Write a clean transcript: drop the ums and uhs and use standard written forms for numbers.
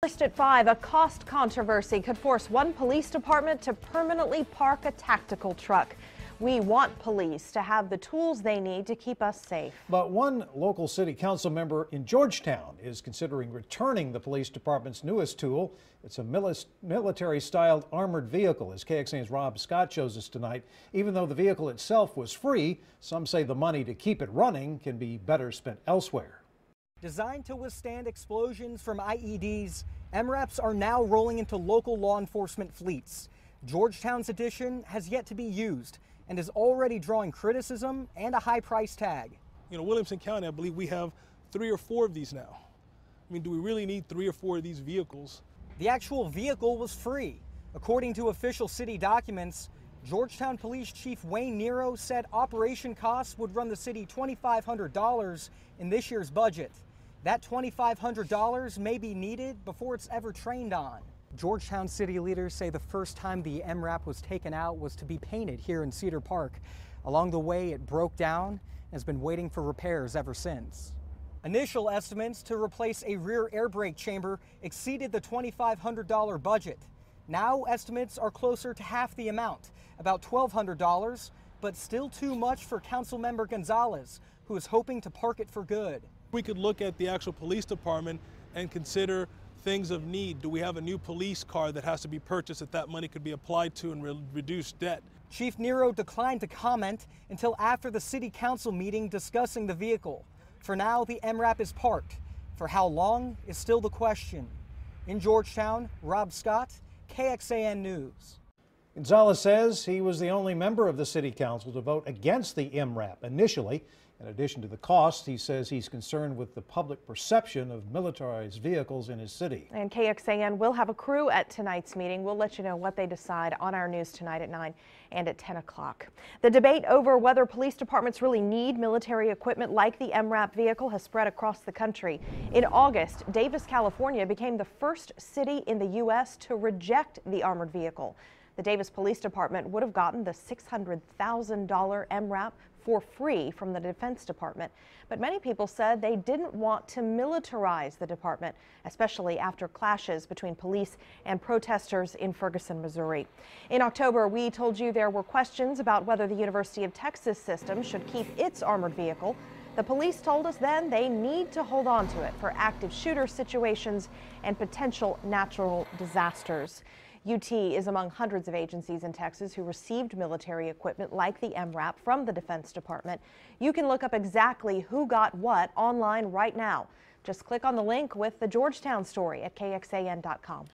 First at 5, a cost controversy could force one police department to permanently park a tactical truck. We want police to have the tools they need to keep us safe. But one local city council member in Georgetown is considering returning the police department's newest tool. It's a military-styled armored vehicle, as KXAN's Rob Scott shows us tonight. Even though the vehicle itself was free, some say the money to keep it running can be better spent elsewhere. Designed to withstand explosions from IEDs, MRAPs are now rolling into local law enforcement fleets. Georgetown's edition has yet to be used and is already drawing criticism and a high price tag. Williamson County, I believe we have 3 or 4 of these now. Do we really need 3 or 4 of these vehicles? The actual vehicle was free. According to official city documents, Georgetown Police Chief Wayne Nero said operation costs would run the city $2,500 in this year's budget. That $2,500 may be needed before it's ever trained on. Georgetown city leaders say the first time the MRAP was taken out was to be painted here in Cedar Park. Along the way, it broke down and has been waiting for repairs ever since. Initial estimates to replace a rear air brake chamber exceeded the $2,500 budget. Now estimates are closer to half the amount, about $1,200, but still too much for Councilmember Gonzalez, who is hoping to park it for good. We could look at the actual police department and consider things of need. Do we have a new police car that has to be purchased that money could be applied to and reduce debt? Chief Nero declined to comment until after the city council meeting discussing the vehicle. For now, the MRAP is parked. For how long is still the question. In Georgetown, Rob Scott, KXAN News. Gonzalez says he was the only member of the city council to vote against the MRAP initially. In addition to the cost, he says he's concerned with the public perception of militarized vehicles in his city. And KXAN will have a crew at tonight's meeting. We'll let you know what they decide on our news tonight at 9 and at 10 o'clock. The debate over whether police departments really need military equipment like the MRAP vehicle has spread across the country. In August, Davis, California became the first city in the U.S. to reject the armored vehicle. The Davis Police Department would have gotten the $600,000 MRAP for free from the Defense Department. But many people said they didn't want to militarize the department, especially after clashes between police and protesters in Ferguson, Missouri. In October, we told you there were questions about whether the University of Texas system should keep its armored vehicle. The police told us then they need to hold on to it for active shooter situations and potential natural disasters. UT is among hundreds of agencies in Texas who received military equipment like the MRAP from the Defense Department. You can look up exactly who got what online right now. Just click on the link with the Georgetown story at KXAN.com.